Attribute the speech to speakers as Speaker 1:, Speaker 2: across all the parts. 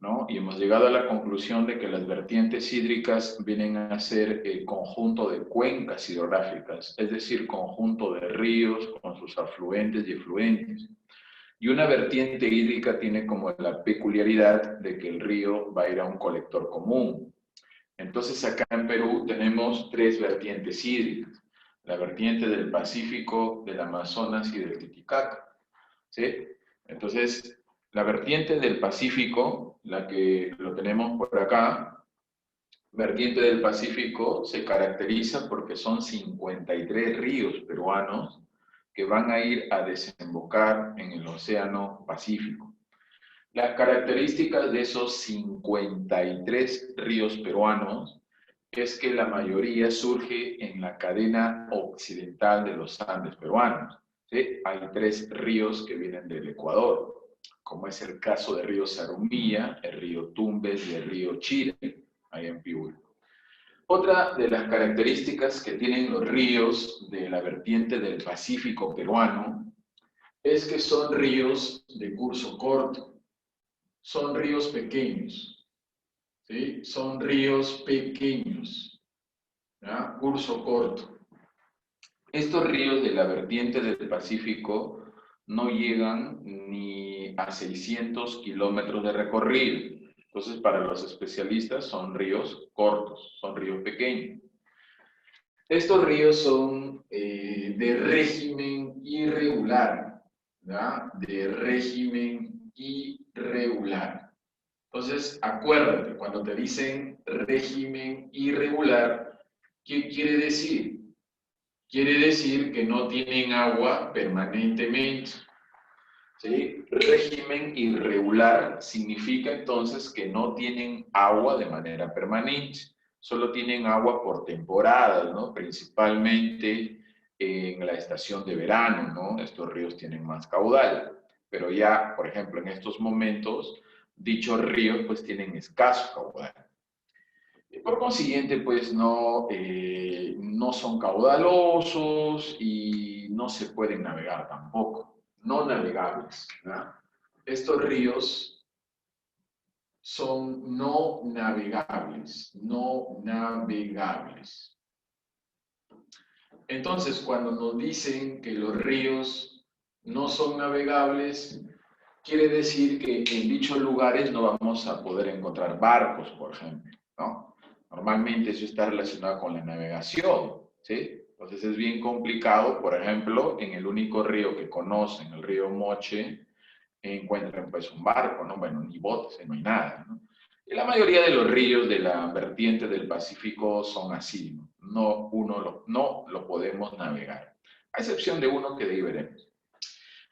Speaker 1: ¿no? Y hemos llegado a la conclusión de que las vertientes hídricas vienen a ser el conjunto de cuencas hidrográficas, es decir, conjunto de ríos con sus afluentes y efluentes. Y una vertiente hídrica tiene como la peculiaridad de que el río va a ir a un colector común. Entonces acá en Perú tenemos tres vertientes hídricas, la vertiente del Pacífico, del Amazonas y del Titicaca, ¿sí? Entonces, la vertiente del Pacífico, la que lo tenemos por acá, vertiente del Pacífico se caracteriza porque son 53 ríos peruanos que van a ir a desembocar en el Océano Pacífico. Las características de esos 53 ríos peruanos es que la mayoría surge en la cadena occidental de los Andes peruanos, ¿sí? Hay tres ríos que vienen del Ecuador, como es el caso del río Zarumilla, el río Tumbes y el río Chire, ahí en Piura. Otra de las características que tienen los ríos de la vertiente del Pacífico peruano es que son ríos de curso corto, son ríos pequeños, ¿sí? Son ríos pequeños, ¿ya? Curso corto. Estos ríos de la vertiente del Pacífico no llegan ni a 600 kilómetros de recorrido. Entonces, para los especialistas son ríos cortos, son ríos pequeños. Estos ríos son de régimen irregular, ¿ya? De régimen irregular. Entonces, acuérdate, cuando te dicen régimen irregular, ¿qué quiere decir? Quiere decir que no tienen agua permanentemente. ¿Sí? Régimen irregular significa entonces que no tienen agua de manera permanente, solo tienen agua por temporadas, ¿no? Principalmente en la estación de verano, ¿no? Estos ríos tienen más caudal, pero ya, por ejemplo, en estos momentos, dichos ríos pues tienen escaso caudal. Y por consiguiente, pues no son caudalosos y no se pueden navegar tampoco, no navegables, ¿no? Estos ríos son no navegables, no navegables. Entonces, cuando nos dicen que los ríos no son navegables, quiere decir que en dichos lugares no vamos a poder encontrar barcos, por ejemplo, ¿no? Normalmente eso está relacionado con la navegación, ¿sí? Entonces es bien complicado, por ejemplo, en el único río que conocen, el río Moche, encuentran pues un barco, ¿no? Bueno, ni botes, no hay nada, ¿no? Y la mayoría de los ríos de la vertiente del Pacífico son así, ¿no? No lo podemos navegar, a excepción de uno que de ahí veremos.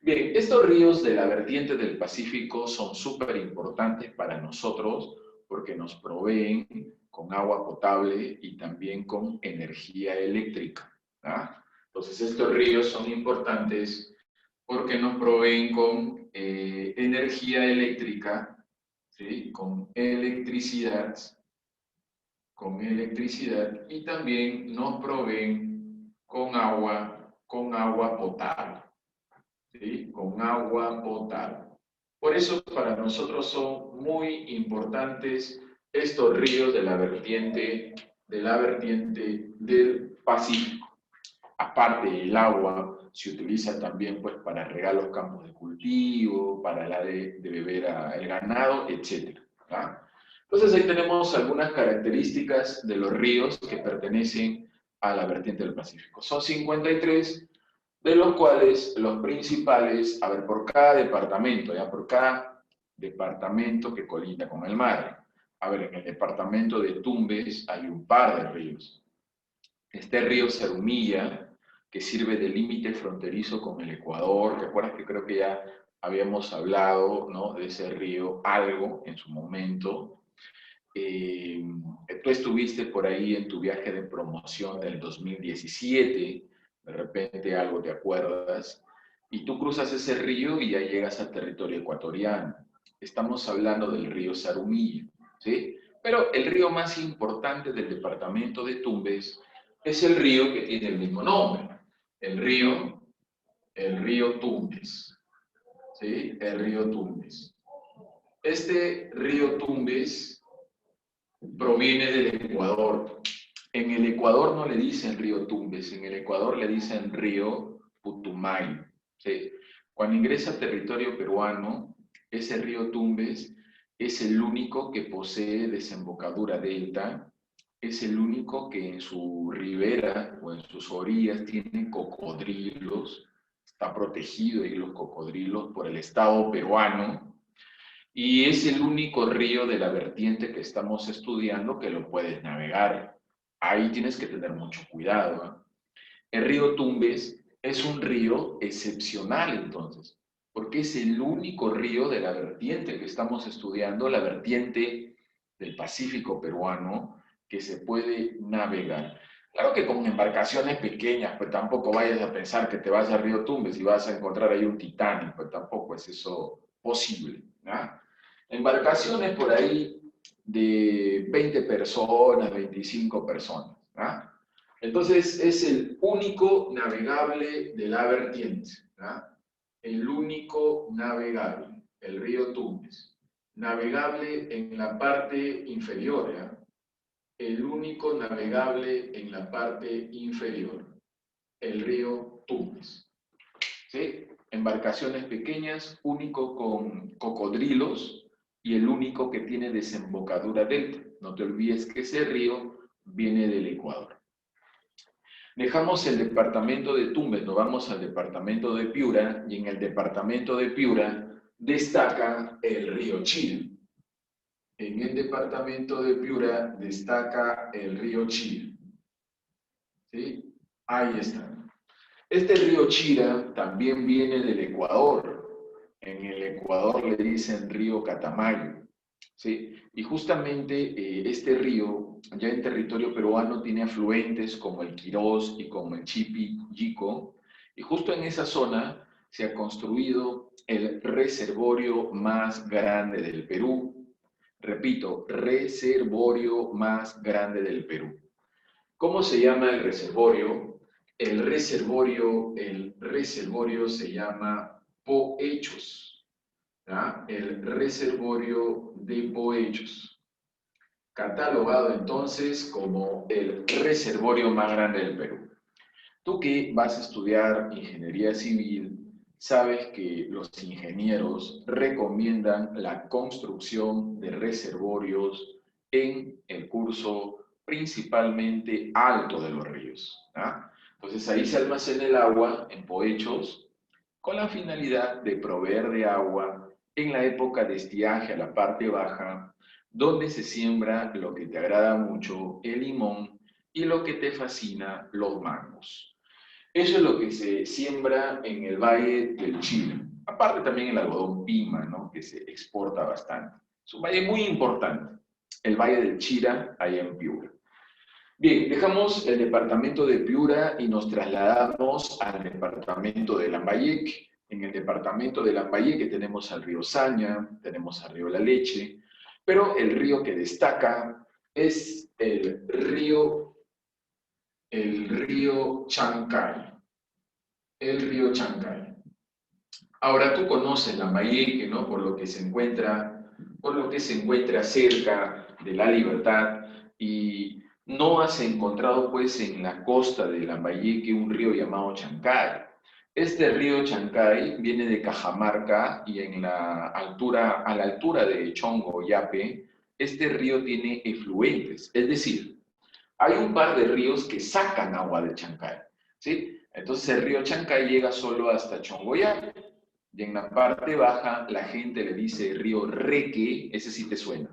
Speaker 1: Bien, estos ríos de la vertiente del Pacífico son súper importantes para nosotros porque nos proveen con agua potable y también con energía eléctrica, ¿ah? Entonces estos ríos son importantes porque nos proveen con energía eléctrica, ¿sí? Con electricidad y también nos proveen con agua potable, ¿sí? Con agua potable. Por eso para nosotros son muy importantes estos ríos de la vertiente del Pacífico. Aparte, el agua se utiliza también pues, para regar los campos de cultivo, para la de beber al ganado, etc. ¿Ah? Entonces ahí tenemos algunas características de los ríos que pertenecen a la vertiente del Pacífico. Son 53, de los cuales los principales, a ver, por cada departamento, ya por cada departamento que colinda con el mar. A ver, en el departamento de Tumbes hay un par de ríos. Este río Zarumilla, que sirve de límite fronterizo con el Ecuador. ¿Te acuerdas que creo que ya habíamos hablado, ¿no?, de ese río algo en su momento? Tú estuviste por ahí en tu viaje de promoción del 2017, de repente algo te acuerdas, y tú cruzas ese río y ya llegas al territorio ecuatoriano. Estamos hablando del río Zarumilla, ¿sí? Pero el río más importante del departamento de Tumbes es el río que tiene el mismo nombre, el río Tumbes, ¿sí? El río Tumbes. Este río Tumbes proviene del Ecuador. En el Ecuador no le dicen río Tumbes, en el Ecuador le dicen río Putumayo. ¿Sí? Cuando ingresa a territorio peruano, ese río Tumbes es el único que posee desembocadura delta, es el único que en su ribera o en sus orillas tiene cocodrilos, está protegido ahí los cocodrilos por el Estado peruano, y es el único río de la vertiente que estamos estudiando que lo puedes navegar. Ahí tienes que tener mucho cuidado, ¿eh? El río Tumbes es un río excepcional entonces, porque es el único río de la vertiente que estamos estudiando, la vertiente del Pacífico peruano, que se puede navegar. Claro que con embarcaciones pequeñas, pues tampoco vayas a pensar que te vas al río Tumbes y vas a encontrar ahí un Titanic, pues tampoco es eso posible, ¿no? Embarcaciones por ahí de 20 personas, 25 personas, ¿no? Entonces es el único navegable de la vertiente, ¿no? El único navegable, el río Tumbes. Navegable en la parte inferior, ¿ya? El único navegable en la parte inferior, el río Tumbes. ¿Sí? Embarcaciones pequeñas, único con cocodrilos y el único que tiene desembocadura delta. No te olvides que ese río viene del Ecuador. Dejamos el departamento de Tumbes, nos vamos al departamento de Piura y en el departamento de Piura destaca el río Chira. En el departamento de Piura destaca el río Chira. ¿Sí? Ahí está. Este río Chira también viene del Ecuador. En el Ecuador le dicen río Catamayo. ¿Sí? Y justamente este río, ya en territorio peruano, tiene afluentes como el Quirós y como el Chipi-Yico. Y justo en esa zona se ha construido el reservorio más grande del Perú. Repito, reservorio más grande del Perú. ¿Cómo se llama el reservorio? El reservorio se llama Poechos, ¿ya? El reservorio de Poechos, catalogado entonces como el reservorio más grande del Perú. Tú que vas a estudiar ingeniería civil, sabes que los ingenieros recomiendan la construcción de reservorios en el curso principalmente alto de los ríos, ¿ah? Entonces ahí se almacena el agua en Poechos con la finalidad de proveer de agua en la época de estiaje a la parte baja, donde se siembra lo que te agrada mucho, el limón, y lo que te fascina, los mangos. Eso es lo que se siembra en el Valle del Chira. Aparte también el algodón pima, ¿no? Que se exporta bastante. Es un valle muy importante, el Valle del Chira, allá en Piura. Bien, dejamos el departamento de Piura y nos trasladamos al departamento de Lambayeque. En el departamento de Lambayeque tenemos al río Saña, tenemos al río La Leche, pero el río que destaca es el río Chancay. El río Chancay. Ahora tú conoces Lambayeque, ¿no? Por lo que se encuentra cerca de La Libertad, y no has encontrado pues en la costa de Lambayeque un río llamado Chancay. Este río Chancay viene de Cajamarca y a la altura de Chongo, Yape, este río tiene efluentes, es decir, hay un par de ríos que sacan agua del Chancay, ¿sí? Entonces el río Chancay llega solo hasta Chongoyape. Y en la parte baja la gente le dice río Reque, ese sí te suena,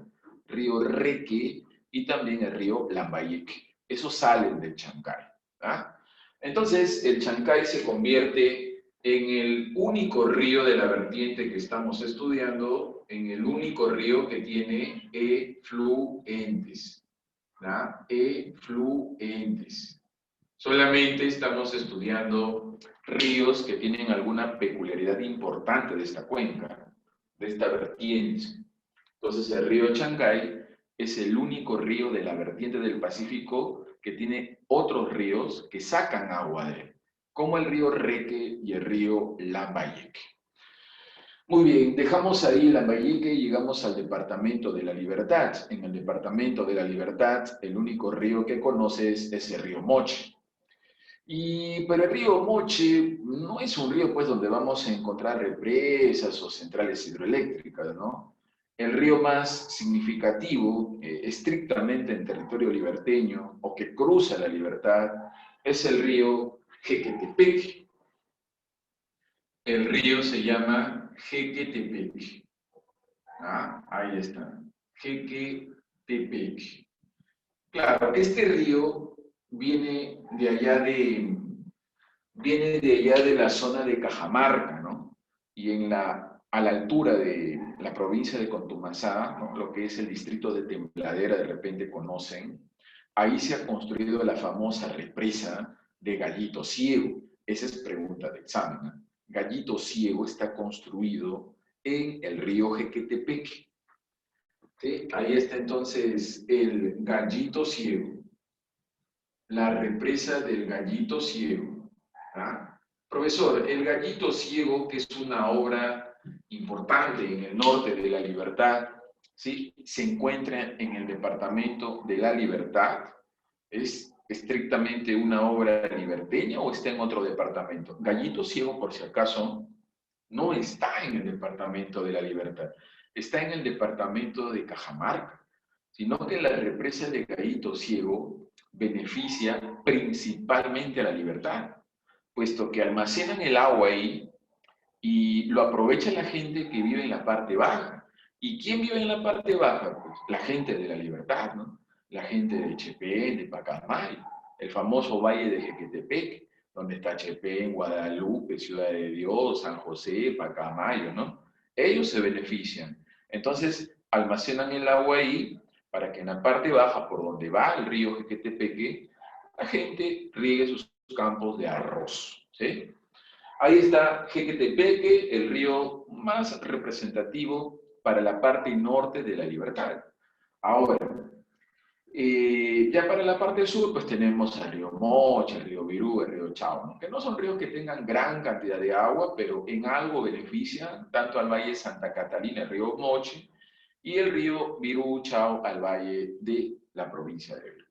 Speaker 1: río Reque, y también el río Lambayeque. Esos salen del Chancay, ¿ah? Entonces el Chancay se convierte en el único río de la vertiente que estamos estudiando, en el único río que tiene efluentes, ¿ah? Efluentes. Solamente estamos estudiando ríos que tienen alguna peculiaridad importante de esta cuenca, de esta vertiente. Entonces el río Chancay es el único río de la vertiente del Pacífico que tiene otros ríos que sacan agua de él, como el río Reque y el río Lambayeque. Muy bien, dejamos ahí Lambayeque y llegamos al Departamento de la Libertad. En el Departamento de la Libertad, el único río que conoces es el río Moche. Pero el río Moche no es un río pues donde vamos a encontrar represas o centrales hidroeléctricas, ¿no? El río más significativo, estrictamente en territorio liberteño o que cruza la libertad, es el río Jequetepeque. El río se llama Jequetepeque. Ah, ahí está. Jequetepeque. Claro, este río viene de allá de la zona de Cajamarca, ¿no? Y a la altura de la provincia de Contumazá, ¿no? Lo que es el distrito de Templadera, de repente conocen, ahí se ha construido la famosa represa de Gallito Ciego. Esa es pregunta de examen, ¿no? Gallito Ciego está construido en el río Jequetepeque. ¿Sí? Ahí está entonces el Gallito Ciego, la represa del Gallito Ciego. ¿Ah? Profesor, el Gallito Ciego, que es una obra importante en el norte de la Libertad, ¿sí? Se encuentra en el departamento de la Libertad. ¿Es estrictamente una obra liberteña o está en otro departamento? Gallito Ciego, por si acaso, no está en el departamento de la Libertad, está en el departamento de Cajamarca, sino que la represa de Gallito Ciego beneficia principalmente a la Libertad, puesto que almacenan el agua ahí y lo aprovecha la gente que vive en la parte baja. ¿Y quién vive en la parte baja? Pues la gente de la Libertad, ¿no? La gente de Chepén, de Pacamayo, el famoso Valle de Jequetepeque, donde está Chepén, Guadalupe, Ciudad de Dios, San José, Pacamayo, ¿no? Ellos se benefician. Entonces, almacenan el agua ahí para que en la parte baja, por donde va el río Jequetepeque, la gente riegue sus campos de arroz, ¿sí? Ahí está Jequetepeque, el río más representativo para la parte norte de la Libertad. Ahora, ya para la parte sur, pues tenemos el río Moche, el río Virú, el río Chao, ¿no? Que no son ríos que tengan gran cantidad de agua, pero en algo benefician tanto al Valle de Santa Catalina, el río Moche, y el río Virú, Chao, al Valle de la provincia de Virú.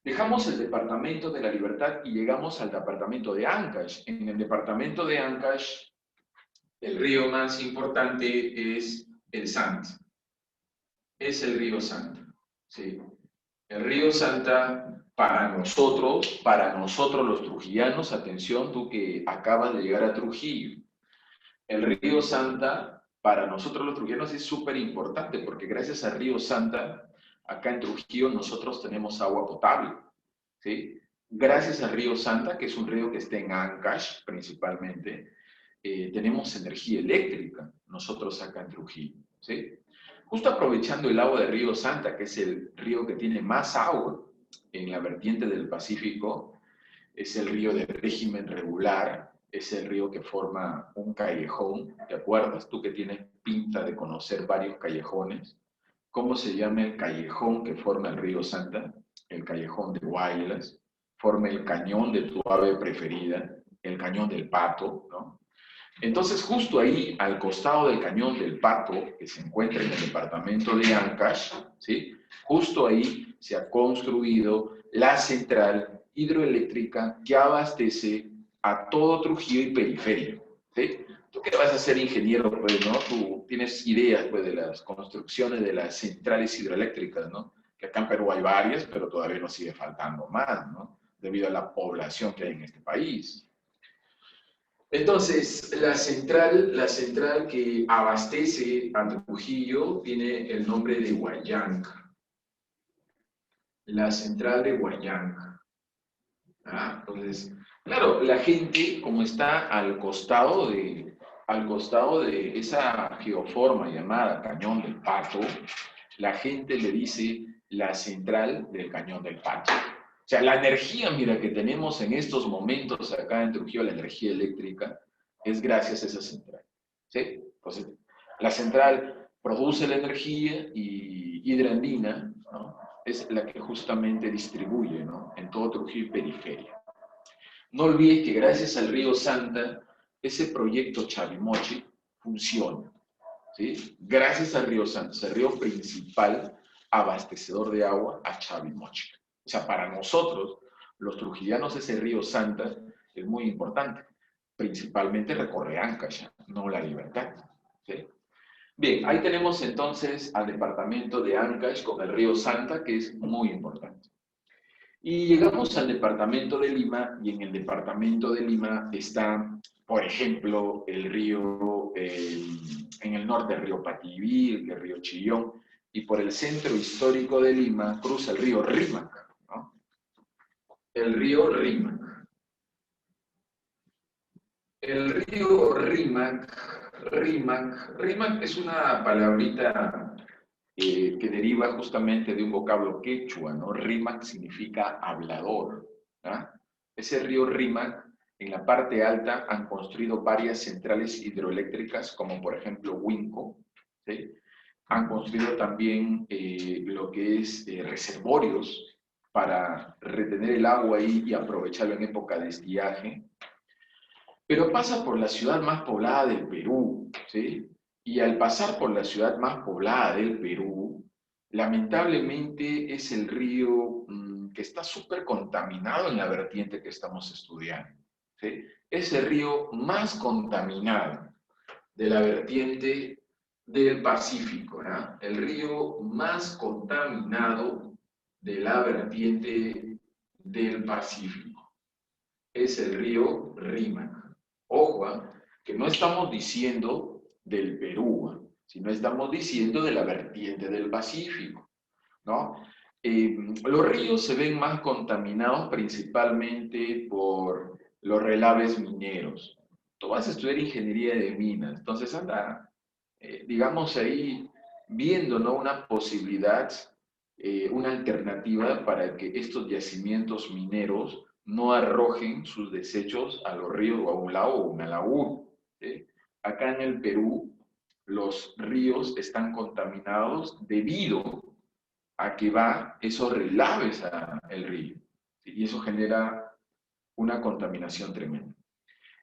Speaker 1: Dejamos el departamento de la Libertad y llegamos al departamento de Ancash. En el departamento de Ancash, el río más importante es el Santa. Es el río Santa. ¿Sí? El río Santa para nosotros los trujillanos, atención tú que acabas de llegar a Trujillo, el río Santa para nosotros los trujillanos es súper importante porque gracias al río Santa, acá en Trujillo nosotros tenemos agua potable. ¿Sí? Gracias al río Santa, que es un río que está en Ancash principalmente, tenemos energía eléctrica nosotros acá en Trujillo. ¿Sí? Justo aprovechando el agua del río Santa, que es el río que tiene más agua en la vertiente del Pacífico, es el río de régimen regular, es el río que forma un callejón, ¿te acuerdas? Tú que tienes pinta de conocer varios callejones. ¿Cómo se llama el callejón que forma el río Santa? El callejón de Guaylas, forma el cañón de tu ave preferida, el cañón del Pato, ¿no? Entonces, justo ahí, al costado del cañón del Pato, que se encuentra en el departamento de Ancash, ¿sí? Justo ahí se ha construido la central hidroeléctrica que abastece a todo Trujillo y periferia, ¿sí? Tú que vas a ser ingeniero, pues, ¿no? Tú tienes ideas, pues, de las construcciones de las centrales hidroeléctricas, ¿no? Que acá en Perú hay varias, pero todavía nos sigue faltando más, ¿no? Debido a la población que hay en este país. Entonces, la central que abastece a Trujillo tiene el nombre de Huallanca. La central de Huallanca. Ah, entonces, claro, la gente, como está al costado de esa geoforma llamada Cañón del Pato, la gente le dice la central del Cañón del Pato. O sea, la energía, mira, que tenemos en estos momentos acá en Trujillo, la energía eléctrica, es gracias a esa central. ¿Sí? Entonces, la central produce la energía y Hidroandina, ¿no? Es la que justamente distribuye, ¿no? En todo Trujillo y periferia. No olvides que gracias al río Santa, ese proyecto Chavimochi funciona, ¿sí? Gracias al río Santa, es el río principal abastecedor de agua a Chavimochica. O sea, para nosotros, los trujillanos, ese río Santa es muy importante. Principalmente recorre Ancash, no La Libertad, ¿sí? Bien, ahí tenemos entonces al departamento de Ancash con el río Santa, que es muy importante. Y llegamos al departamento de Lima, y en el departamento de Lima está, por ejemplo, el río, en el norte el río Pativí, el río Chillón, y por el centro histórico de Lima cruza el río Rímac, ¿no? El río Rímac. El río Rímac es una palabrita que deriva justamente de un vocablo quechua, ¿no? Rímac significa hablador, ¿ah? Ese río Rímac, en la parte alta han construido varias centrales hidroeléctricas, como por ejemplo Huinco, ¿sí? Han construido también lo que es reservorios para retener el agua ahí y aprovecharlo en época de estiaje, pero pasa por la ciudad más poblada del Perú, ¿sí? Y al pasar por la ciudad más poblada del Perú, lamentablemente es el río que está súper contaminado en la vertiente que estamos estudiando, ¿sí? Es el río más contaminado de la vertiente del Pacífico, ¿no? El río más contaminado de la vertiente del Pacífico es el río Rímac. Ojo, que no estamos diciendo del Perú, sino estamos diciendo de la vertiente del Pacífico, ¿no? Los ríos se ven más contaminados principalmente por los relaves mineros. Tú vas a estudiar ingeniería de minas, entonces anda, digamos ahí, viendo, ¿no? Una posibilidad, una alternativa para que estos yacimientos mineros no arrojen sus desechos a los ríos o a un lago o una laguna, ¿sí? Acá en el Perú, los ríos están contaminados debido a que va esos relaves al río, ¿sí? Y eso genera una contaminación tremenda.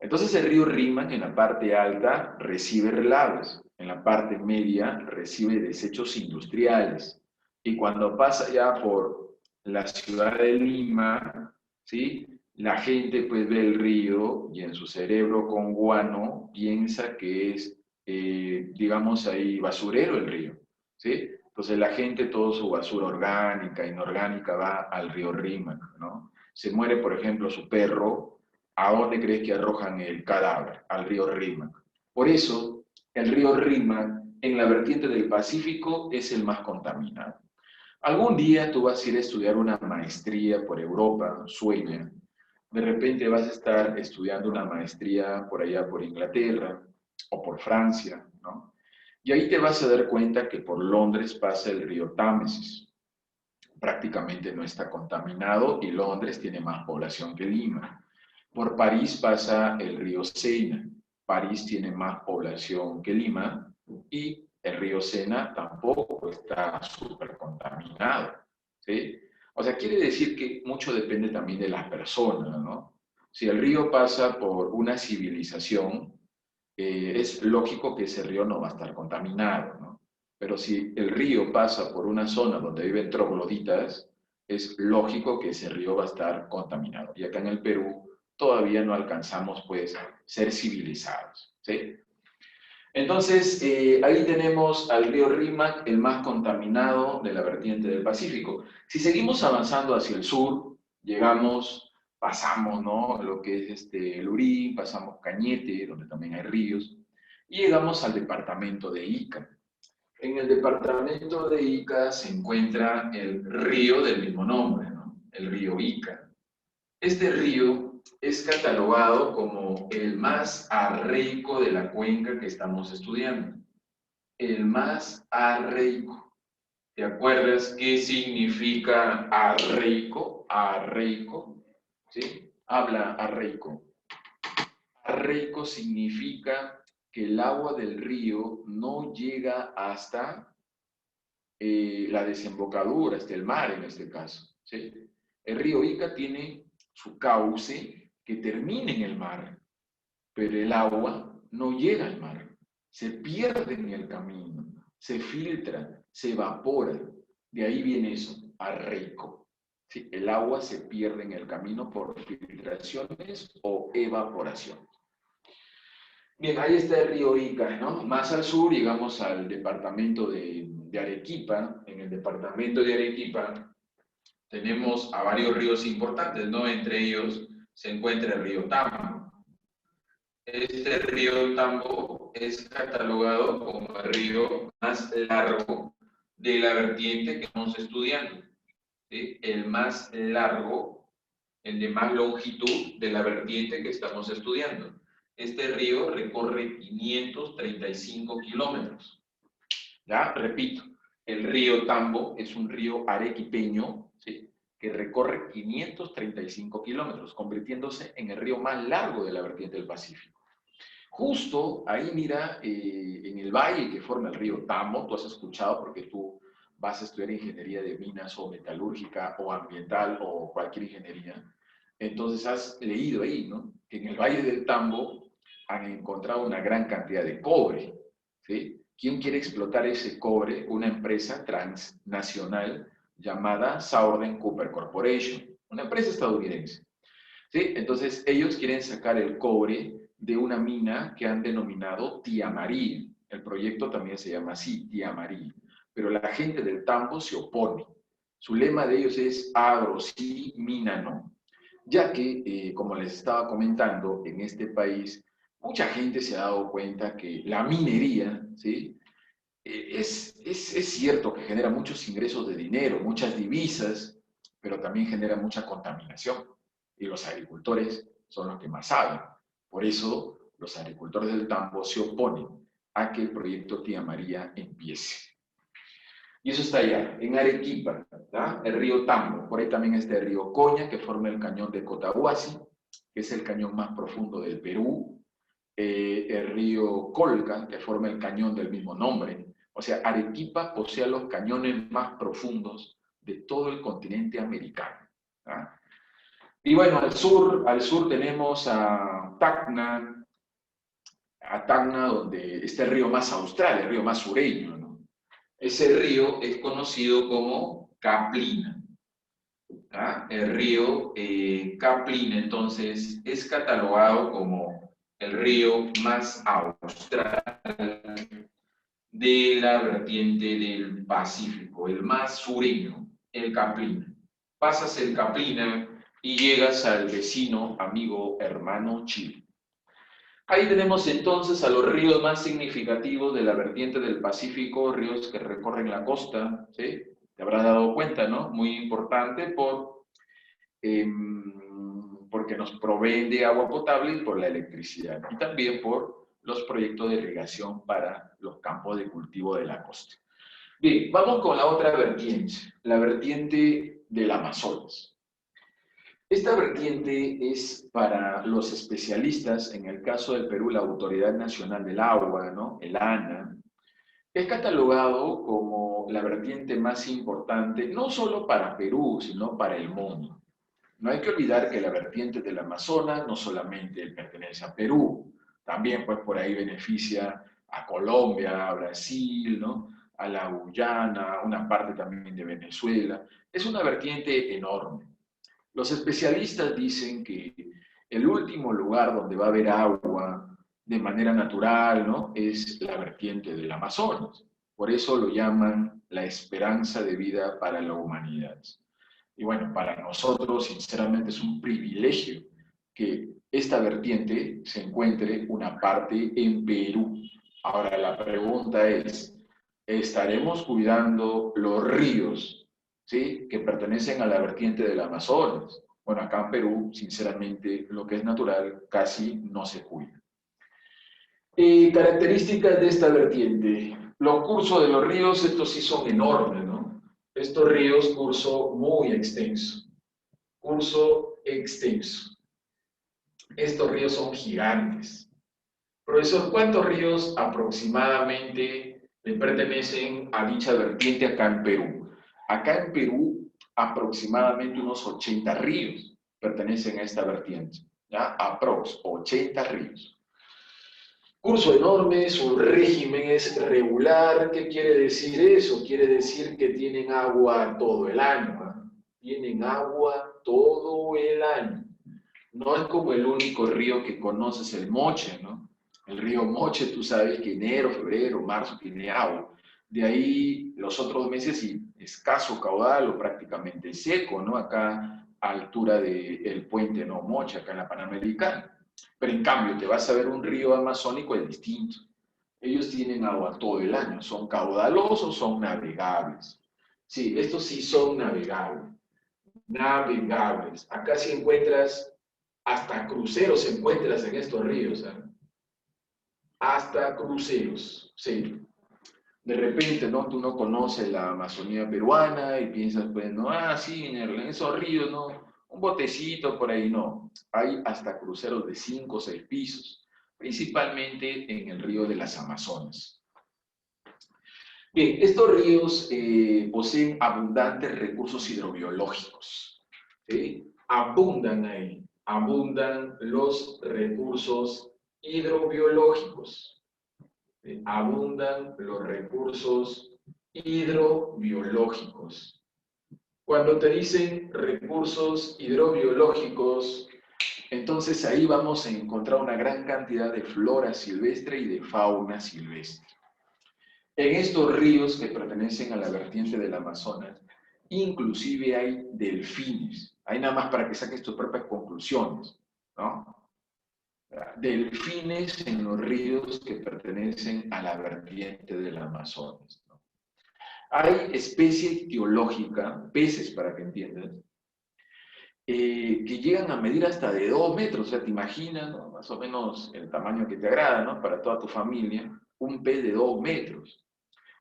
Speaker 1: Entonces el río Rímac en la parte alta recibe relaves, en la parte media recibe desechos industriales, y cuando pasa ya por la ciudad de Lima, ¿sí? La gente pues ve el río y en su cerebro con guano piensa que es, digamos ahí, basurero el río, ¿sí? Entonces la gente, toda su basura orgánica, inorgánica, va al río Rímac, ¿no? Se muere, por ejemplo, su perro, ¿a dónde crees que arrojan el cadáver? Al río Rímac. Por eso, el río Rímac, en la vertiente del Pacífico, es el más contaminado. Algún día tú vas a ir a estudiar una maestría por Europa, sueña. De repente vas a estar estudiando una maestría por allá por Inglaterra o por Francia, ¿no? Y ahí te vas a dar cuenta que por Londres pasa el río Támesis. Prácticamente no está contaminado y Londres tiene más población que Lima. Por París pasa el río Sena. París tiene más población que Lima y el río Sena tampoco está súper contaminado, ¿sí? O sea, quiere decir que mucho depende también de las personas, ¿no? Si el río pasa por una civilización, es lógico que ese río no va a estar contaminado, ¿no? Pero si el río pasa por una zona donde viven trogloditas, es lógico que ese río va a estar contaminado. Y acá en el Perú todavía no alcanzamos, pues, ser civilizados, ¿sí? Entonces, ahí tenemos al río Rímac, el más contaminado de la vertiente del Pacífico. Si seguimos avanzando hacia el sur, llegamos, pasamos, ¿no? Lo que es Lurín, pasamos Cañete, donde también hay ríos, y llegamos al departamento de Ica. En el departamento de Ica se encuentra el río del mismo nombre, ¿no? El río Ica. Este río es catalogado como el más arreico de la cuenca que estamos estudiando. El más arreico. ¿Te acuerdas qué significa arreico? Arreico, ¿sí? Habla arreico. Arreico significa que el agua del río no llega hasta la desembocadura, hasta el mar en este caso, ¿sí? El río Ica tiene su cauce que termina en el mar, pero el agua no llega al mar, se pierde en el camino, se filtra, se evapora. De ahí viene eso, arreico. ¿Sí? El agua se pierde en el camino por filtraciones o evaporación. Bien, ahí está el río Ica, ¿no? Más al sur llegamos al departamento de Arequipa. En el departamento de Arequipa tenemos a varios ríos importantes, ¿no? Entre ellos se encuentra el río Tambo. Este río Tambo es catalogado como el río más largo de la vertiente que estamos estudiando, ¿sí? El más largo, el de más longitud de la vertiente que estamos estudiando. Este río recorre 535 kilómetros. Ya, repito, el río Tambo es un río arequipeño, ¿sí?, que recorre 535 kilómetros, convirtiéndose en el río más largo de la vertiente del Pacífico. Justo ahí, mira, en el valle que forma el río Tambo, tú has escuchado porque tú vas a estudiar ingeniería de minas o metalúrgica o ambiental o cualquier ingeniería, entonces has leído ahí, ¿no?, que en el valle del Tambo han encontrado una gran cantidad de cobre, ¿sí? ¿Quién quiere explotar ese cobre? Una empresa transnacional llamada Southern Copper Corporation, una empresa estadounidense, ¿sí? Entonces ellos quieren sacar el cobre de una mina que han denominado Tía María. El proyecto también se llama así, Tía María. Pero la gente del Tambo se opone. Su lema de ellos es agro sí, mina no. Ya que, como les estaba comentando, en este país mucha gente se ha dado cuenta que la minería, ¿sí?, es cierto que genera muchos ingresos de dinero, muchas divisas, pero también genera mucha contaminación. Y los agricultores son los que más saben. Por eso, los agricultores del Tambo se oponen a que el proyecto Tía María empiece. Y eso está allá, en Arequipa, ¿tá?, el río Tambo. Por ahí también está el río Coña, que forma el cañón de Cotahuasi, que es el cañón más profundo del Perú. El río Colca, que forma el cañón del mismo nombre. O sea, Arequipa posee los cañones más profundos de todo el continente americano, ¿tá? Y bueno, al sur tenemos a Tacna, donde está el río más austral, el río más sureño, ¿no? Ese río es conocido como Caplina, ¿tá? El río Caplina, entonces, es catalogado como el río más austral de la vertiente del Pacífico, el más sureño, el Caplina. Pasas el Caplina y llegas al vecino, amigo, hermano Chile. Ahí tenemos entonces a los ríos más significativos de la vertiente del Pacífico, ríos que recorren la costa, ¿sí? Te habrás dado cuenta, ¿no? Muy importante porque nos proveen de agua potable y por la electricidad, y también por los proyectos de irrigación para los campos de cultivo de la costa. Bien, vamos con la otra vertiente, la vertiente del Amazonas. Esta vertiente es para los especialistas, en el caso del Perú, la Autoridad Nacional del Agua, ¿no?, el ANA, es catalogado como la vertiente más importante, no solo para Perú, sino para el mundo. No hay que olvidar que la vertiente del Amazonas no solamente pertenece a Perú, también pues por ahí beneficia a Colombia, a Brasil, ¿no?, a la Guyana, una parte también de Venezuela. Es una vertiente enorme. Los especialistas dicen que el último lugar donde va a haber agua de manera natural, ¿no?, es la vertiente del Amazonas. Por eso lo llaman la esperanza de vida para la humanidad. Y bueno, para nosotros, sinceramente, es un privilegio que esta vertiente se encuentre una parte en Perú. Ahora, la pregunta es, ¿estaremos cuidando los ríos, ¿sí?, que pertenecen a la vertiente del Amazonas? Bueno, acá en Perú, sinceramente, lo que es natural casi no se cuida. Características de esta vertiente. Los cursos de los ríos, estos sí son enormes, ¿no? Estos ríos, curso muy extenso. Curso extenso. Estos ríos son gigantes. Profesor, ¿cuántos ríos aproximadamente le pertenecen a dicha vertiente acá en Perú? Acá en Perú, aproximadamente unos 80 ríos pertenecen a esta vertiente, ¿ya? Aprox, 80 ríos.
Speaker 2: Curso enorme, su régimen es regular. ¿Qué quiere decir eso? Quiere decir que tienen agua todo el año, ¿eh? Tienen agua todo el año. No es como el único río que conoces, el Moche, ¿no? El río Moche, tú sabes que enero, febrero, marzo tiene agua. De ahí los otros meses y escaso caudal o prácticamente seco, ¿no? Acá a altura del puente No Moche, acá en la Panamericana. Pero en cambio, te vas a ver un río amazónico, es distinto. Ellos tienen agua todo el año, son caudalosos, son navegables. Sí, estos sí son navegables. Navegables. Acá sí encuentras, hasta cruceros encuentras en estos ríos, ¿eh? Hasta cruceros, sí. De repente, ¿no? Tú no conoces la Amazonía peruana y piensas, pues, no, sí, en esos ríos, ¿no? Un botecito por ahí, no. Hay hasta cruceros de 5 o 6 pisos, principalmente en el río de las Amazonas. Bien, estos ríos poseen abundantes recursos hidrobiológicos. ¿Sí? Abundan ahí, abundan los recursos hidrobiológicos. Abundan los recursos hidrobiológicos. Cuando te dicen recursos hidrobiológicos, entonces ahí vamos a encontrar una gran cantidad de flora silvestre y de fauna silvestre. En estos ríos que pertenecen a la vertiente del Amazonas, inclusive hay delfines. Ahí nada más para que saques tus propias conclusiones, ¿no? Delfines en los ríos que pertenecen a la vertiente del Amazonas, ¿no? Hay especie ictiológica, peces para que entiendas, que llegan a medir hasta de 2 metros, o sea, te imaginas, ¿no? Más o menos el tamaño que te agrada, ¿no? Para toda tu familia, un pez de 2 metros.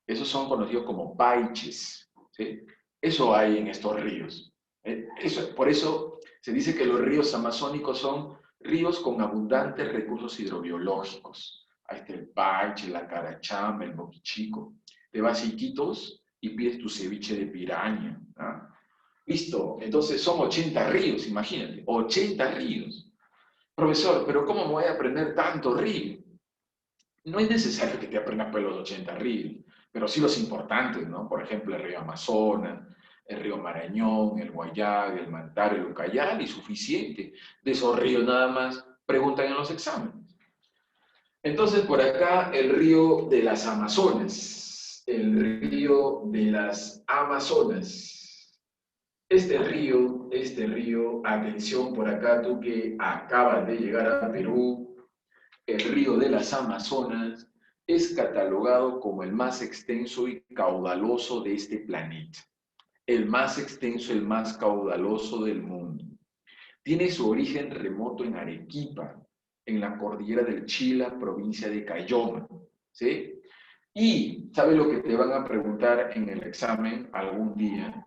Speaker 2: Esos son conocidos como paiches, ¿sí? Eso hay en estos ríos. Por eso se dice que los ríos amazónicos son ríos con abundantes recursos hidrobiológicos. Ahí está el paiche, la carachama, el boquichico. Te vas a Iquitos y pides tu ceviche de piraña. ¿Ah? Listo, entonces son 80 ríos, imagínate, 80 ríos. Profesor, pero ¿cómo me voy a aprender tanto río? No es necesario que te aprendas pues los 80 ríos, pero sí los importantes, ¿no? Por ejemplo, el río Amazonas, el río Marañón, el Guayag, el Mantaro, el Ucayali, suficiente. De esos ríos nada más preguntan en los exámenes. Entonces, por acá, el río de las Amazonas, el río de las Amazonas. Este río, atención por acá, tú que acabas de llegar a Perú, el río de las Amazonas es catalogado como el más extenso y caudaloso de este planeta. El más extenso, el más caudaloso del mundo. Tiene su origen remoto en Arequipa, en la cordillera del Chila, provincia de Cayoma. ¿Sí? Y, ¿sabes lo que te van a preguntar en el examen algún día?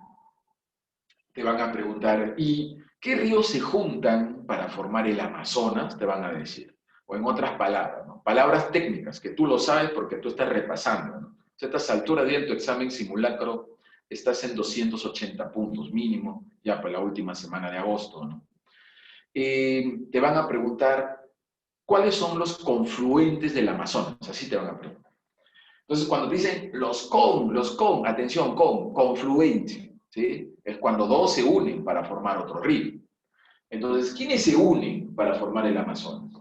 Speaker 2: Te van a preguntar, ¿y qué ríos se juntan para formar el Amazonas? Te van a decir. O en otras palabras, ¿no? Palabras técnicas, que tú lo sabes porque tú estás repasando, ¿no? A estas alturas de tu examen simulacro estás en 280 puntos mínimo, ya por la última semana de agosto, ¿no? Te van a preguntar, ¿cuáles son los confluentes del Amazonas? Así te van a preguntar. Entonces, cuando te dicen atención, confluente, ¿sí? Es cuando dos se unen para formar otro río. Entonces, ¿quiénes se unen para formar el Amazonas?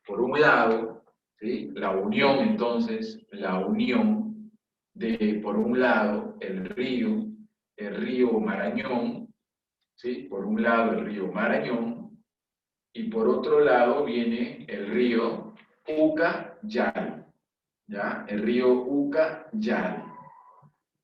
Speaker 2: Por un lado, ¿sí? La unión, entonces, la unión de, por un lado, el río Marañón, ¿sí? Por un lado, el río Marañón, y por otro lado viene el río Ucayali, ¿ya? El río Ucayali.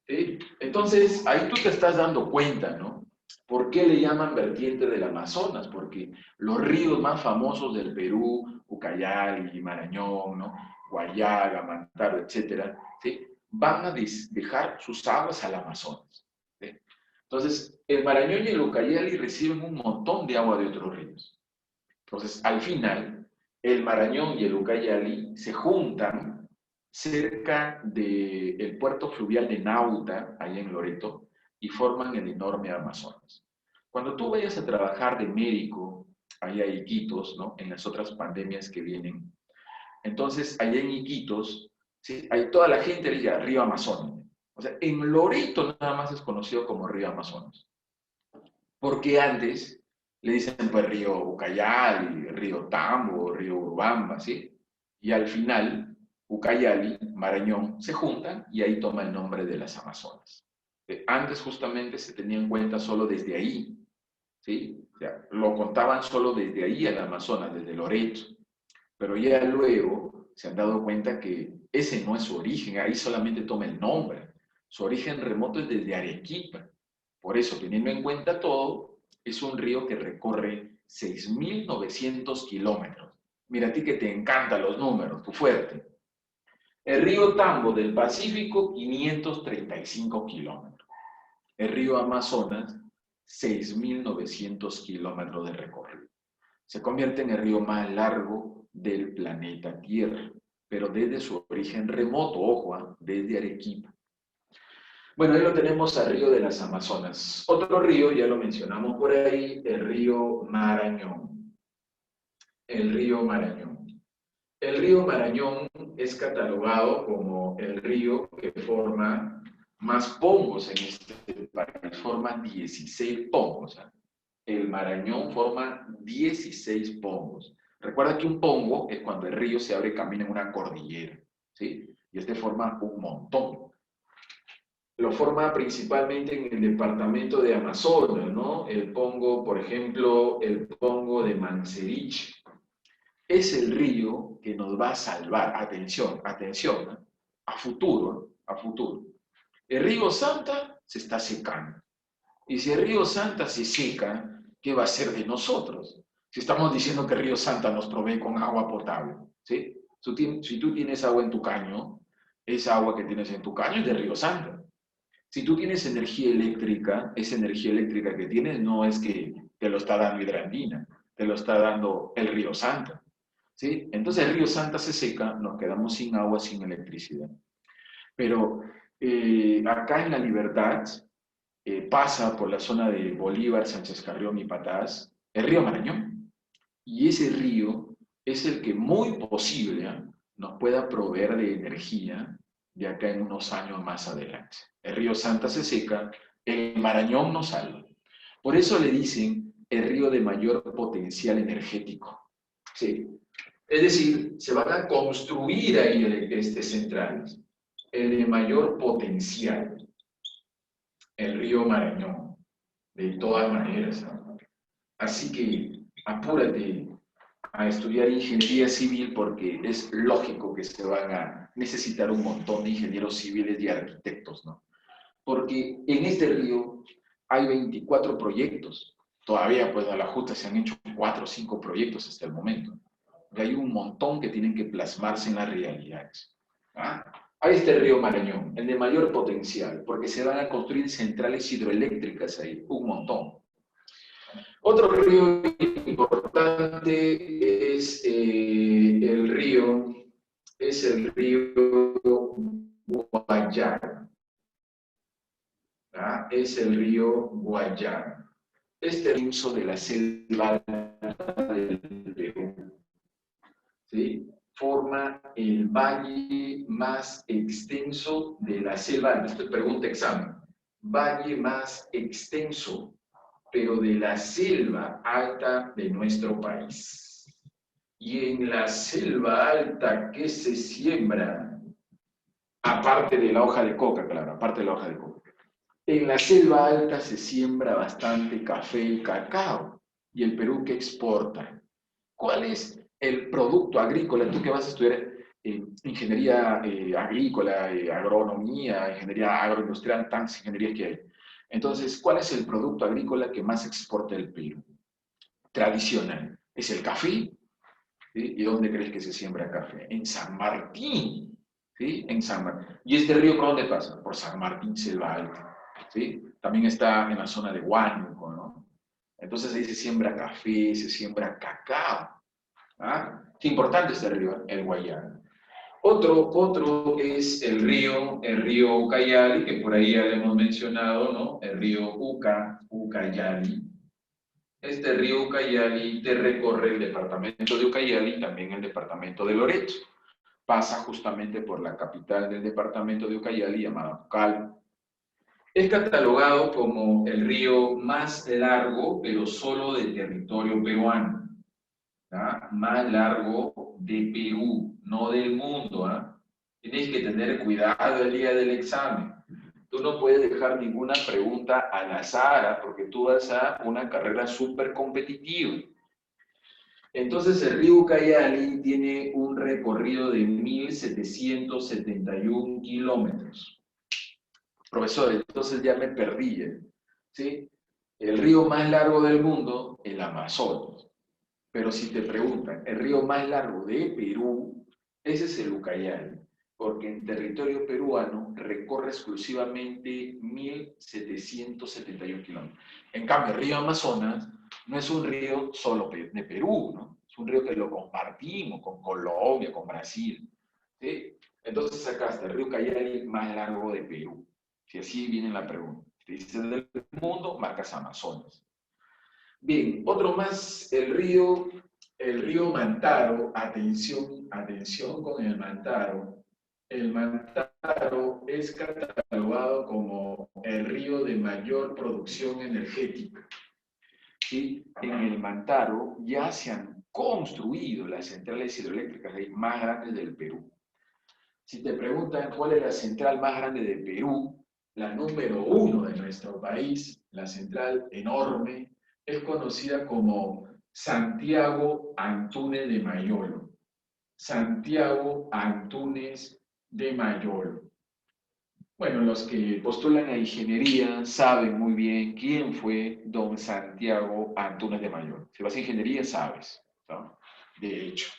Speaker 2: ¿Sí? Entonces, ahí tú te estás dando cuenta, ¿no? ¿Por qué le llaman vertiente del Amazonas? Porque los ríos más famosos del Perú, Ucayali, Marañón, ¿no? Guayaga, Mantaro, etcétera, ¿sí? Van a dejar sus aguas al Amazonas. ¿Sí? Entonces, el Marañón y el Ucayali reciben un montón de agua de otros ríos. Entonces, al final, el Marañón y el Ucayali se juntan cerca del puerto fluvial de Nauta, allá en Loreto, y forman el enorme Amazonas. Cuando tú vayas a trabajar de médico allá en Iquitos, ¿no? En las otras pandemias que vienen, Entonces, allá en Iquitos, ¿sí? Hay toda la gente le dice río Amazonas. O sea, en Loreto nada más es conocido como río Amazonas. Porque antes le dicen pues río Ucayali, río Tambo, río Urubamba, ¿sí? Y al final, Ucayali, Marañón, se juntan y ahí toma el nombre de las Amazonas. Antes justamente se tenía en cuenta solo desde ahí, ¿sí? O sea, lo contaban solo desde ahí al Amazonas, desde Loreto. Pero ya luego se han dado cuenta que ese no es su origen, ahí solamente toma el nombre. Su origen remoto es desde Arequipa. Por eso, teniendo en cuenta todo, es un río que recorre 6.900 kilómetros. Mira, a ti que te encantan los números, tu fuerte. El río Tambo del Pacífico, 535 kilómetros. El río Amazonas, 6.900 kilómetros de recorrido. Se convierte en el río más largo del planeta Tierra, pero desde su origen remoto, ojo, desde Arequipa. Bueno, ahí lo tenemos al río de las Amazonas. Otro río, ya lo mencionamos por ahí, el río Marañón. El río Marañón. El río Marañón es catalogado como el río que forma más pongos en este país. Forma 16 pongos. El Marañón forma 16 pongos. Recuerda que un pongo es cuando el río se abre camino en una cordillera, ¿sí? Y este forma un montón. Lo forma principalmente en el departamento de Amazonas, ¿no? El pongo, por ejemplo, el pongo de Mancerich. Es el río que nos va a salvar, atención, atención, ¿no? A futuro, a futuro. El río Santa se está secando. Y si el río Santa se seca, ¿qué va a ser de nosotros? Si estamos diciendo que el río Santa nos provee con agua potable, ¿sí? Si tú tienes agua en tu caño, esa agua que tienes en tu caño es del río Santa. Si tú tienes energía eléctrica, esa energía eléctrica que tienes no es que te lo está dando Hidrandina, te lo está dando el río Santa, ¿sí? Entonces el río Santa se seca, nos quedamos sin agua, sin electricidad. Pero acá en La Libertad, pasa por la zona de Bolívar, Sánchez Carrión y Patás, el río Marañón. Y ese río es el que muy posible nos pueda proveer de energía de acá en unos años más adelante. El río Santa se seca, el Marañón nos salva. Por eso le dicen el río de mayor potencial energético. Sí. Es decir, se van a construir ahí centrales. El de mayor potencial, el río Marañón, de todas maneras, ¿no? Así que apúrate a estudiar ingeniería civil porque es lógico que se van a necesitar un montón de ingenieros civiles y arquitectos, ¿no? Porque en este río hay 24 proyectos. Todavía, pues, a la justa se han hecho 4 o 5 proyectos hasta el momento. Y hay un montón que tienen que plasmarse en las realidades. ¿Ah? Ahí está el río Marañón, el de mayor potencial, porque se van a construir centrales hidroeléctricas ahí, un montón. Otro río importante es el río Guayana. ¿Ah? Es el río Guayana. Este río de la selva del Perú, ¿sí? Forma el valle más extenso de la selva. Esto es pregunta examen. Valle más extenso, pero de la selva alta de nuestro país. Y en la selva alta, ¿qué se siembra? Aparte de la hoja de coca, claro, aparte de la hoja de coca. En la selva alta se siembra bastante café y cacao. ¿Y el Perú qué exporta? ¿Cuál es el producto agrícola? Tú que vas a estudiar ingeniería agrícola, agronomía, ingeniería agroindustrial, tantas ingenierías que hay. Entonces, ¿cuál es el producto agrícola que más exporta el Perú? Tradicional. ¿Es el café? ¿Sí? ¿Y dónde crees que se siembra café? En San Martín. ¿Sí? En San Martín. ¿Y este río por dónde pasa? Por San Martín, Selva Alta. ¿Sí? También está en la zona de Huánuco, ¿no? Entonces ahí se siembra café, se siembra cacao. ¿Ah? Qué importante este río, el Guayana. Otro es el río Ucayali, que por ahí ya le hemos mencionado, ¿no? El río Ucayali. Este río Ucayali te recorre el departamento de Ucayali y también el departamento de Loreto.
Speaker 1: pasa justamente por la capital del departamento de Ucayali, llamada Pucallpa. Es catalogado como el río más largo, pero solo del territorio peruano. ¿Ah? Más largo de Perú, no del mundo. ¿Ah? Tienes que tener cuidado el día del examen. Tú no puedes dejar ninguna pregunta al azar, ¿ah? Porque tú vas a una carrera súper competitiva. Entonces el río Ucayali tiene un recorrido de 1.771 kilómetros. Profesor, entonces ya me perdí, ¿sí? El río más largo del mundo, el Amazonas. Pero si te preguntan, el río más largo de Perú, ese es el Ucayali, porque en territorio peruano recorre exclusivamente 1.771 kilómetros. En cambio, el río Amazonas no es un río solo de Perú, ¿no? Es un río que lo compartimos con Colombia, con Brasil, ¿sí? Entonces acá está el río Ucayali más largo de Perú. Si así viene la pregunta. Si dices del mundo, marcas Amazonas. Bien, otro más, el río Mantaro, atención, atención con el Mantaro. El Mantaro es catalogado como el río de mayor producción energética. ¿Sí? En el Mantaro ya se han construido las centrales hidroeléctricas más grandes del Perú. Si te preguntan cuál es la central más grande de Perú, la número 1 de nuestro país, la central enorme, es conocida como Santiago Antúnez de Mayolo. Santiago Antúnez de Mayolo. Bueno, los que postulan a ingeniería saben muy bien quién fue don Santiago Antúnez de Mayolo. Si vas a ingeniería, sabes, ¿no? De hecho.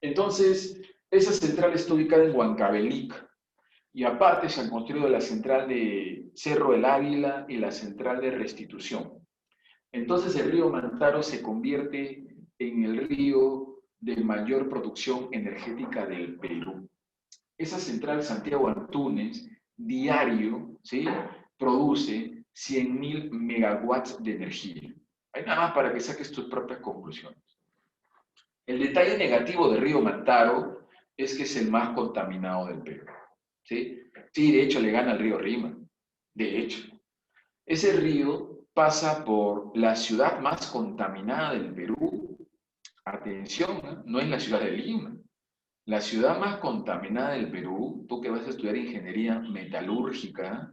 Speaker 1: Entonces, esa central está ubicada en Huancavelica. Y aparte se han construido la central de Cerro del Águila y la central de Restitución. Entonces el río Mantaro se convierte en el río de mayor producción energética del Perú. Esa central Santiago Antúnez diario, ¿sí?, produce 100.000 megawatts de energía. Hay nada más para que saques tus propias conclusiones. El detalle negativo del río Mantaro es que es el más contaminado del Perú. ¿Sí? Sí, de hecho le gana al río Rima. De hecho. Ese río pasa por la ciudad más contaminada del Perú. Atención, ¿eh? No es la ciudad de Lima. La ciudad más contaminada del Perú, tú que vas a estudiar ingeniería metalúrgica,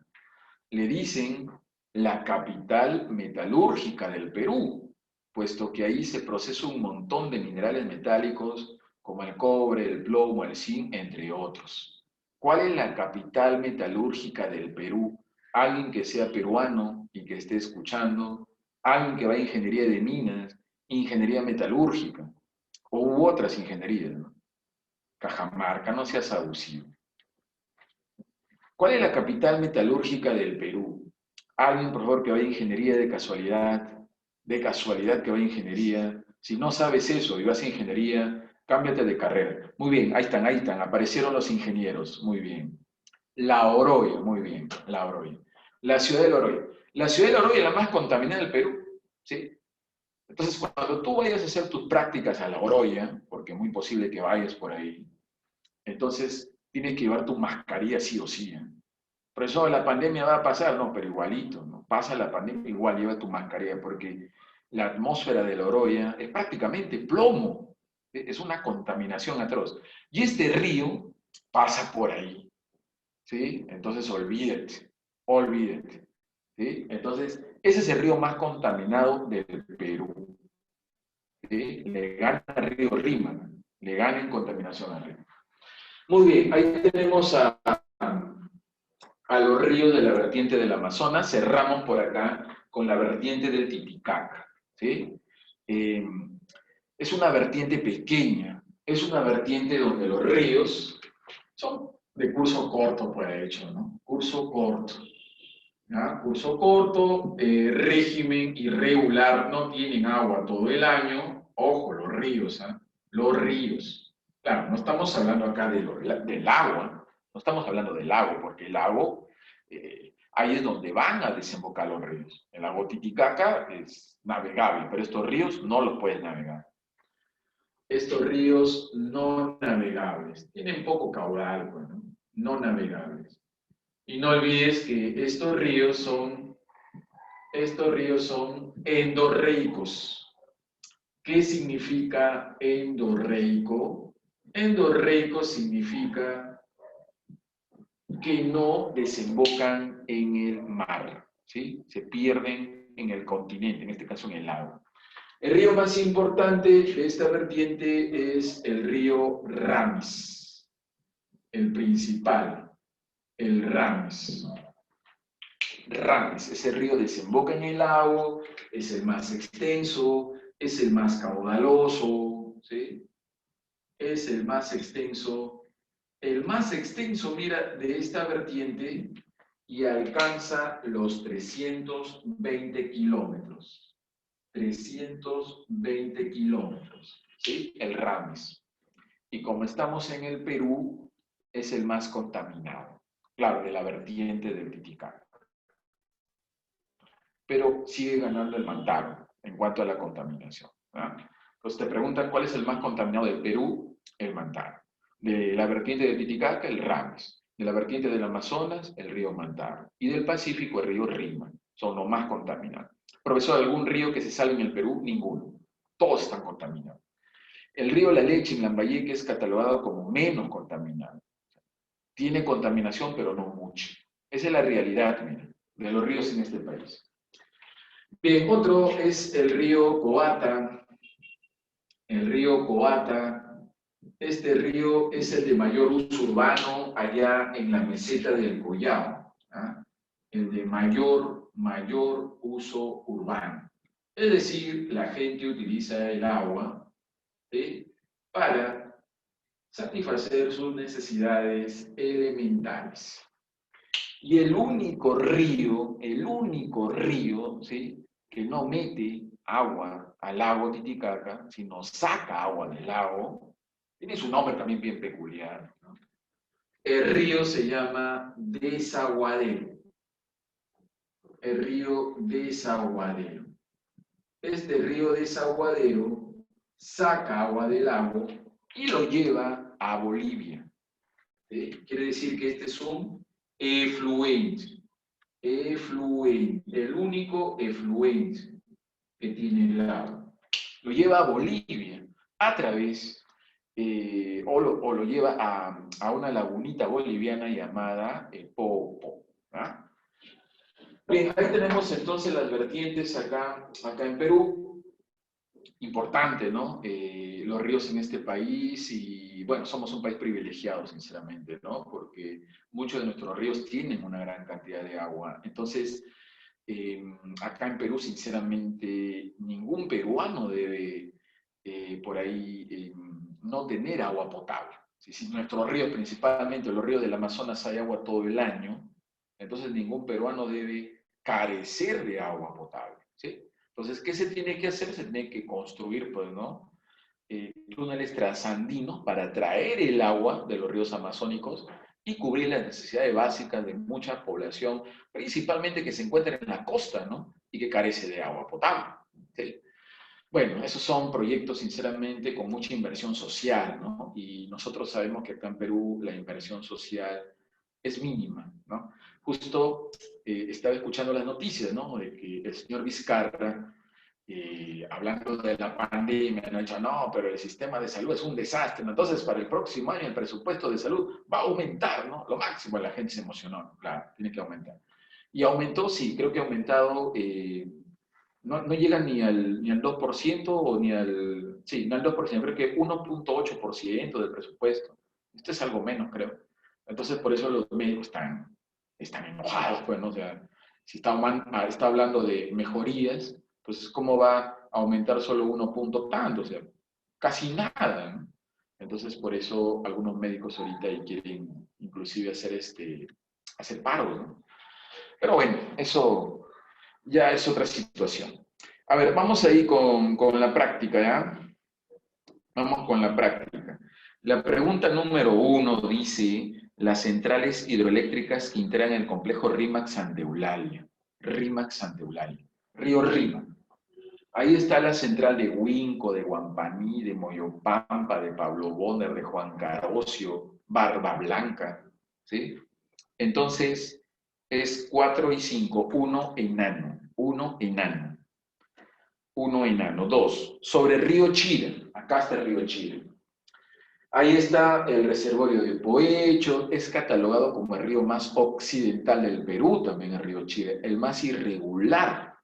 Speaker 1: le dicen la capital metalúrgica del Perú, puesto que ahí se procesa un montón de minerales metálicos como el cobre, el plomo, el zinc, entre otros. ¿Cuál es la capital metalúrgica del Perú? Alguien que sea peruano y que esté escuchando, alguien que va a ingeniería de minas, ingeniería metalúrgica, u otras ingenierías, ¿no? Cajamarca, no seas abusivo. ¿Cuál es la capital metalúrgica del Perú? Alguien, por favor, que vaya a ingeniería de casualidad que vaya a ingeniería. Si no sabes eso y vas a ingeniería, cámbiate de carrera. Muy bien, ahí están, aparecieron los ingenieros, muy bien. La Oroya, muy bien, La Oroya. La ciudad de La Oroya. La ciudad de La Oroya es la más contaminada del Perú, ¿sí? Entonces, cuando tú vayas a hacer tus prácticas a La Oroya, porque es muy posible que vayas por ahí, entonces tienes que llevar tu mascarilla sí o sí, ¿eh? Profesor, la pandemia va a pasar, no, pero igualito, ¿no? Pasa la pandemia, igual lleva tu mascarilla, porque la atmósfera de la Oroya es prácticamente plomo, es una contaminación atroz. Y este río pasa por ahí, ¿sí? Entonces olvídate, olvídate, ¿sí? Entonces, ese es el río más contaminado del Perú, ¿sí? Le gana al río Rima, le gana en contaminación al río. Muy bien, ahí tenemos a los ríos de la vertiente del Amazonas, cerramos por acá con la vertiente del Titicaca, ¿sí? Es una vertiente pequeña, es una vertiente donde los ríos son de curso corto, por hecho, ¿no? Curso corto. ¿Ya? Curso corto, régimen irregular, no tienen agua todo el año. Ojo, los ríos, ¿eh? Los ríos. Claro, no estamos hablando acá del agua, no estamos hablando del lago, porque el lago, ahí es donde van a desembocar los ríos. El lago Titicaca es navegable, pero estos ríos no los puedes navegar. estos ríos no navegables. Tienen poco caudal, bueno, no navegables. Y no olvides que estos ríos son endorreicos. ¿Qué significa endorreico? Endorreico significa que no desembocan en el mar, ¿sí? Se pierden en el continente, en este caso en el lago. El río más importante de esta vertiente es el río Ramis, el principal, el Ramis. Ramis, ese río desemboca en el lago, es el más extenso, es el más caudaloso, ¿sí? Es el más extenso. El más extenso, mira, de esta vertiente y alcanza los 320 kilómetros. 320 kilómetros, ¿sí? El Ramis. Y como estamos en el Perú, es el más contaminado. Claro, de la vertiente del Titicaca. Pero sigue ganando el Mantaro en cuanto a la contaminación, ¿no? Entonces te preguntan cuál es el más contaminado del Perú, el Mantaro. De la vertiente del Titicaca, el Ramis. De la vertiente del Amazonas, el río Mantaro. Y del Pacífico, el río Rima. Son los más contaminados. Profesor, ¿algún río que se salve en el Perú? Ninguno. Todos están contaminados. El río La Leche en Lambayeque es catalogado como menos contaminado. Tiene contaminación, pero no mucha. Esa es la realidad, mira, de los ríos en este país. Bien, otro es el río Coata. El río Coata. Este río es el de mayor uso urbano allá en la meseta del Collao. ¿Ah? El de mayor uso urbano. Es decir, la gente utiliza el agua, ¿sí?, para satisfacer sus necesidades elementales. Y el único río, ¿sí?, que no mete agua al lago Titicaca, sino saca agua del lago, tiene su nombre también bien peculiar, ¿no? El río se llama Desaguadero. El río Desaguadero. Este río Desaguadero saca agua del lago y lo lleva a Bolivia. Quiere decir que este es un efluente. El único efluente que tiene el lago. Lo lleva a Bolivia a través, o lo lleva a una lagunita boliviana llamada Popo. ¿Ah? Bien, ahí tenemos entonces las vertientes acá en Perú. Importante, ¿no? Los ríos en este país y, bueno, somos un país privilegiado, sinceramente, ¿no? Porque muchos de nuestros ríos tienen una gran cantidad de agua. Entonces, acá en Perú, sinceramente, ningún peruano debe por ahí no tener agua potable. Si nuestros ríos, principalmente los ríos del Amazonas, hay agua todo el año, entonces ningún peruano debe carecer de agua potable, ¿sí? Entonces, ¿qué se tiene que hacer? Se tiene que construir, pues, ¿no? Túneles trasandinos para traer el agua de los ríos amazónicos y cubrir las necesidades básicas de mucha población, principalmente que se encuentra en la costa, ¿no? Y que carece de agua potable, ¿sí? Bueno, esos son proyectos, sinceramente, con mucha inversión social, ¿no? Y nosotros sabemos que acá en Perú la inversión social es mínima, ¿no? Justo estaba escuchando las noticias, ¿no?, de que el señor Vizcarra, hablando de la pandemia, no ha dicho, no, pero el sistema de salud es un desastre, ¿no? Entonces para el próximo año el presupuesto de salud va a aumentar, ¿no? Lo máximo, la gente se emocionó, claro, tiene que aumentar. Y aumentó, sí, creo que ha aumentado, no llega ni al 2% o ni al, sí, no al 2%, creo que 1.8% del presupuesto. Esto es algo menos, creo. Entonces, por eso los médicos están enojados, pues, ¿no? O sea, si está hablando de mejorías, pues, ¿cómo va a aumentar solo 1 punto tanto? O sea, casi nada, ¿no? Entonces, por eso algunos médicos ahorita quieren inclusive hacer paro, ¿no? Pero bueno, eso ya es otra situación. A ver, vamos ahí con la práctica, ¿ya? Vamos con la práctica. La pregunta número 1 dice, las centrales hidroeléctricas que integran el complejo Rímac-Santa Eulalia. Rímac-Santa Eulalia. Río Rímac.
Speaker 2: Ahí está la central de Huinco, de Guampaní, de Moyopampa, de Pablo Bonner, de Juan Carocio, Barba Blanca, ¿sí? Entonces, es 4 y 5, 1 enano, 1 enano, 1 enano, 2. Sobre el río Chira, acá está el río Chira. Ahí está el reservorio de Poecho, es catalogado como el río más occidental del Perú, también el río Chira, el más irregular.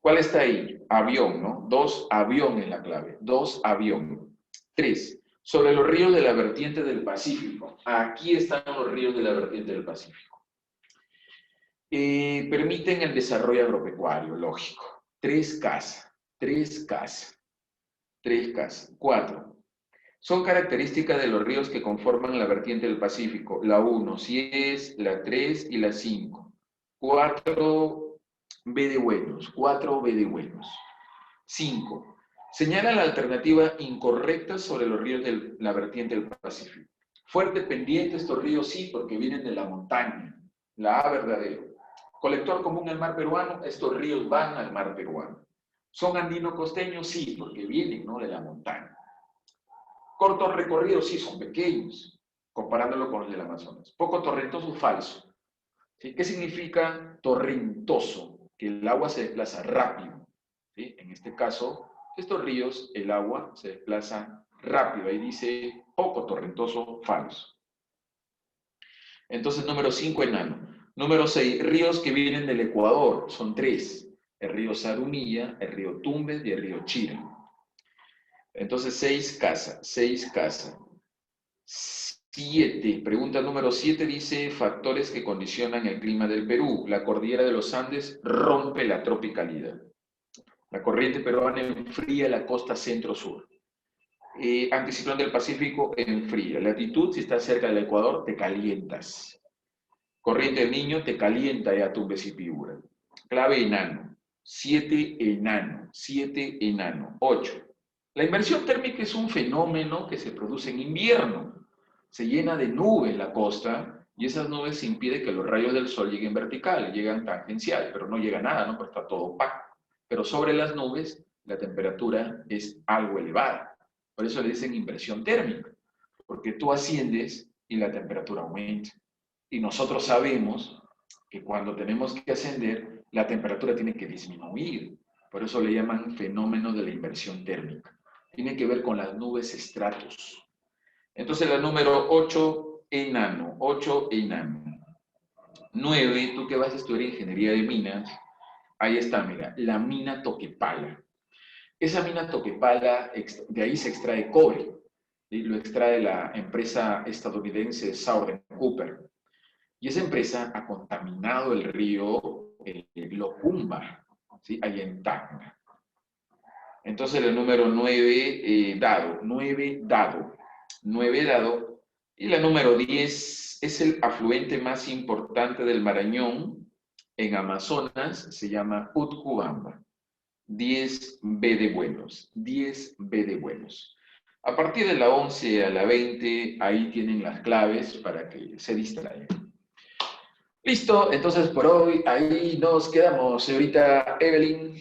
Speaker 2: ¿Cuál está ahí? Avión, ¿no? 2, avión en la clave. 2, avión. 3, sobre los ríos de la vertiente del Pacífico. Aquí están los ríos de la vertiente del Pacífico. Permiten el desarrollo agropecuario, lógico. 3 casas. 3 casas. 3 casas. 4. Son características de los ríos que conforman la vertiente del Pacífico. La 1, si es, la 3 y la 5. 4, B de buenos. 4, B de buenos. 5. Señala la alternativa incorrecta sobre los ríos de la vertiente del Pacífico. Fuerte pendiente estos ríos sí, porque vienen de la montaña. La A verdadero. Colector común al mar peruano, estos ríos van al mar peruano. ¿Son andino-costeños? Sí, porque vienen, ¿no?, de la montaña. Cortos recorridos, sí, son pequeños, comparándolo con los del Amazonas. Poco torrentoso, falso. ¿Sí? ¿Qué significa torrentoso? Que el agua se desplaza rápido. ¿Sí? En este caso, estos ríos, el agua se desplaza rápido. Ahí dice poco torrentoso, falso. Entonces, número 5, enano. Número 6, ríos que vienen del Ecuador. Son 3. El río Zarumilla, el río Tumbes y el río Chira. Entonces, 6 casa, 6 casa. 7, pregunta número 7 dice, factores que condicionan el clima del Perú. La cordillera de los Andes rompe la tropicalidad. La corriente peruana enfría la costa centro-sur. Anticiclón del Pacífico enfría. Latitud, si estás cerca del Ecuador, te calientas. Corriente del Niño te calienta ya Tumbes y Piura. Clave enano. 7 enano. 7 enano. 8. La inversión térmica es un fenómeno que se produce en invierno. Se llena de nubes la costa y esas nubes impiden que los rayos del sol lleguen vertical, llegan tangencial, pero no llega nada, ¿no? Pues está todo opaco. Pero sobre las nubes la temperatura es algo elevada. Por eso le dicen inversión térmica, porque tú asciendes y la temperatura aumenta. Y nosotros sabemos que cuando tenemos que ascender, la temperatura tiene que disminuir. Por eso le llaman fenómeno de la inversión térmica. Tiene que ver con las nubes estratos. Entonces la número 8, enano. 8, enano. 9, tú que vas a estudiar ingeniería de minas, ahí está, mira, la mina Toquepala. Esa mina Toquepala, de ahí se extrae cobre. Y lo extrae la empresa estadounidense Southern Copper. Y esa empresa ha contaminado el río Locumba, ¿sí?, allá en Tacna. Entonces el número 9, dado. 9, dado. 9 dado. Y la número 10 es el afluente más importante del Marañón. En Amazonas se llama Utcubamba. 10 B de buenos. 10 B de buenos. A partir de la 11 a la 20, ahí tienen las claves para que se distraigan. Listo, entonces por hoy ahí nos quedamos. Señorita Evelyn.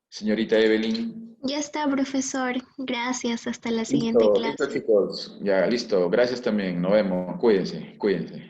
Speaker 2: Señorita Evelyn.
Speaker 3: Ya está, profesor. Gracias. Hasta la siguiente
Speaker 2: Listo, listo,
Speaker 3: clase.
Speaker 2: chicos. Ya, listo. Gracias también. Nos vemos. Cuídense, cuídense.